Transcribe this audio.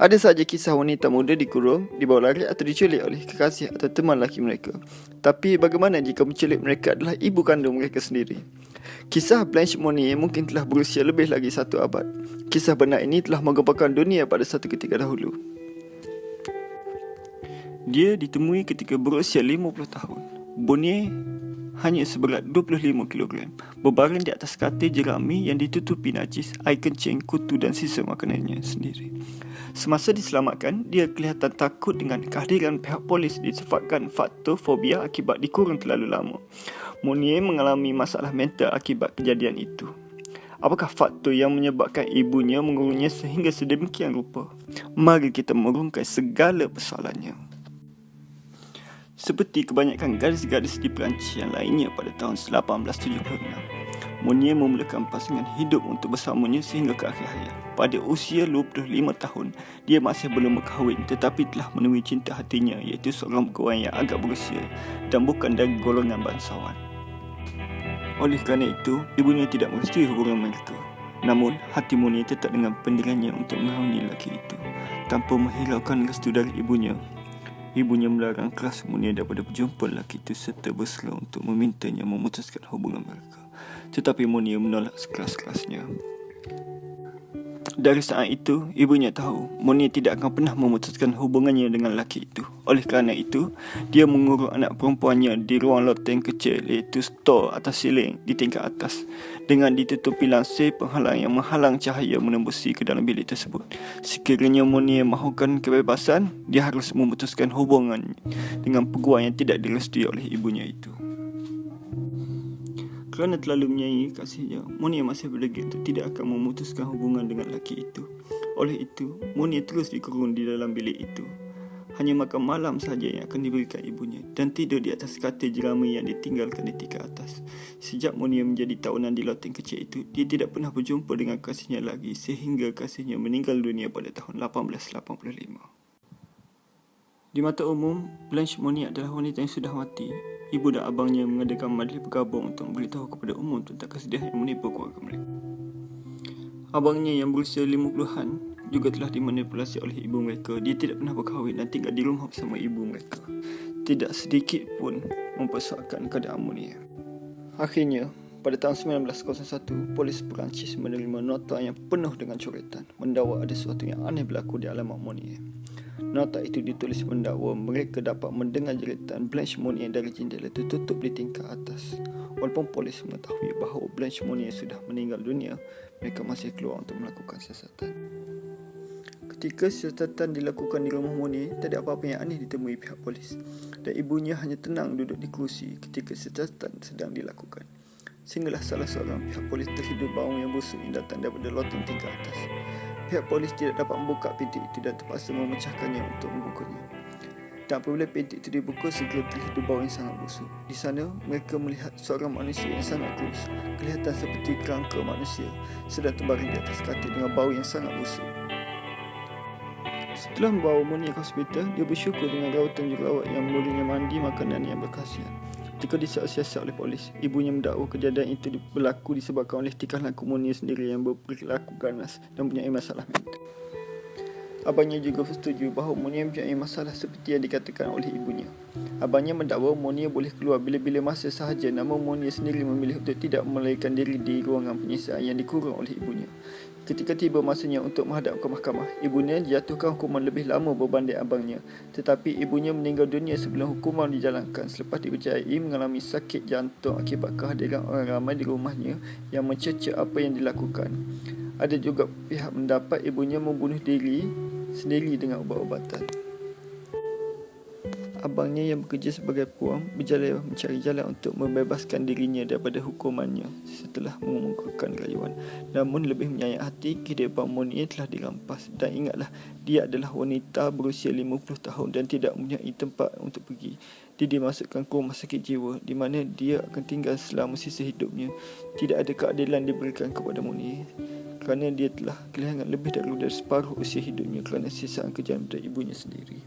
Ada sahaja kisah wanita muda dikurung, dibawa lari atau diculik oleh kekasih atau teman lelaki mereka. Tapi bagaimana jika penculik mereka adalah ibu kandung mereka sendiri? Kisah Blanche Monnier mungkin telah berusia lebih lagi 1 abad. Kisah benar ini telah menggemparkan dunia pada satu ketika dahulu. Dia ditemui ketika berusia 50 tahun. Monnier hanya seberat 25 kg, berbaring di atas katil jerami yang ditutupi najis, air kencing, kutu dan sisa makanannya sendiri. Semasa diselamatkan, dia kelihatan takut dengan kehadiran pihak polis disebabkan faktor fobia akibat dikurung terlalu lama. Monnier mengalami masalah mental akibat kejadian itu. Apakah faktor yang menyebabkan ibunya mengurungnya sehingga sedemikian rupa? Mari kita merungkai segala persoalannya. Seperti kebanyakan gadis-gadis di Perancis yang lainnya pada tahun 1876, Monnier memulakan pasangan hidup untuk bersamanya sehingga ke akhir hayat. Pada usia 25 tahun, dia masih belum berkahwin tetapi telah menemui cinta hatinya, iaitu seorang pegawai yang agak berusia dan bukan dari golongan bangsawan. Oleh kerana itu, ibunya tidak merestui hubungan mereka. Namun, hati Monnier tetap dengan pendiriannya untuk mengahwini lelaki itu tanpa menghiraukan restu dari ibunya. Ibunya melarang keras Monnier daripada berjumpa lelaki itu serta berseru untuk memintanya memutuskan hubungan mereka. Tetapi Monnier menolak sekeras-kerasnya. Dari saat itu, ibunya tahu Monnier tidak akan pernah memutuskan hubungannya dengan lelaki itu. Oleh kerana itu, dia mengurung anak perempuannya di ruang loteng kecil, iaitu store atas siling di tingkat atas, dengan ditutupi lansir penghalang yang menghalang cahaya menembusi ke dalam bilik tersebut. Sekiranya Monnier mahukan kebebasan, dia harus memutuskan hubungan dengan peguam yang tidak direstui oleh ibunya itu. Kerana terlalu menyayangi kasihnya, Monnier masih berdegil untuk tidak akan memutuskan hubungan dengan lelaki itu. Oleh itu, Monnier terus dikurung di dalam bilik itu. Hanya makan malam sahaja yang akan diberikan ibunya dan tidur di atas katil jerami yang ditinggalkan di tingkat atas. Sejak Monnier menjadi tawanan di loteng kecil itu, dia tidak pernah berjumpa dengan kasihnya lagi sehingga kasihnya meninggal dunia pada tahun 1885. Di mata umum, Blanche Monnier adalah wanita yang sudah mati. Ibu dan abangnya mengadakan majlis bergabung untuk memberitahu kepada umum tentang kesedihan yang menimpa keluarga mereka. Abangnya yang berusia 50-an juga telah dimanipulasi oleh ibu mereka. Dia tidak pernah berkahwin dan tinggal di rumah bersama ibu mereka. Tidak sedikit pun mempersoalkan keadaan Monnier. Akhirnya, pada tahun 1901, polis Perancis menerima nota yang penuh dengan coretan mendakwa ada sesuatu yang aneh berlaku di alamat Monnier. Nota itu ditulis mendakwa mereka dapat mendengar jeritan Blanche Monnier dari jendela tertutup di tingkat atas. Walaupun polis mengetahui bahawa Blanche Monnier sudah meninggal dunia, mereka masih keluar untuk melakukan siasatan. Ketika siasatan dilakukan di rumah Monnier, tak ada apa-apa yang aneh ditemui pihak polis, dan ibunya hanya tenang duduk di kerusi ketika siasatan sedang dilakukan. Sehinggalah salah seorang pihak polis terhidur bau yang busuk yang datang daripada loteng tingkat atas. Pihak polis tidak dapat membuka pintu itu dan terpaksa memecahkannya untuk membukanya. Dan apabila pintu itu dibuka, segera terhidur bau yang sangat busuk. Di sana, mereka melihat seorang manusia yang sangat kurus, kelihatan seperti kerangka manusia, sedang terbaring di atas katil dengan bau yang sangat busuk. Setelah membawa Monnier ke hospital, dia bersyukur dengan rawatan jururawat yang memberinya mandi makanan yang berkhasiat. Ketika disiasat oleh polis, ibunya mendakwa kejadian itu berlaku disebabkan oleh tingkah laku Monnier sendiri yang berperilaku ganas dan mempunyai masalah mental. Abangnya juga setuju bahawa Monnier mempunyai masalah seperti yang dikatakan oleh ibunya. Abangnya mendakwa Monnier boleh keluar bila-bila masa sahaja, namun Monnier sendiri memilih untuk tidak melarikan diri di ruangan penyiksaan yang dikurung oleh ibunya. Ketika tiba masanya untuk menghadap ke mahkamah, ibunya dijatuhkan hukuman lebih lama berbanding abangnya. Tetapi ibunya meninggal dunia sebelum hukuman dijalankan selepas dipercayai mengalami sakit jantung akibat kehadiran orang ramai di rumahnya yang mencerca apa yang dilakukan. Ada juga pihak mendapat ibunya membunuh diri sendiri dengan ubat-ubatan. Abangnya yang bekerja sebagai peguam berjaya mencari jalan untuk membebaskan dirinya daripada hukumannya setelah mengumpulkan rayuan. Namun lebih menyayat hati, kehidupan Monnier telah dirampas. Dan ingatlah, dia adalah wanita berusia 50 tahun dan tidak mempunyai tempat untuk pergi. Dia dimasukkan ke rumah sakit jiwa di mana dia akan tinggal selama sisa hidupnya. Tidak ada keadilan diberikan kepada Monnier kerana dia telah kehilangan lebih dari separuh usia hidupnya kerana sisaan kejayaan dari ibunya sendiri.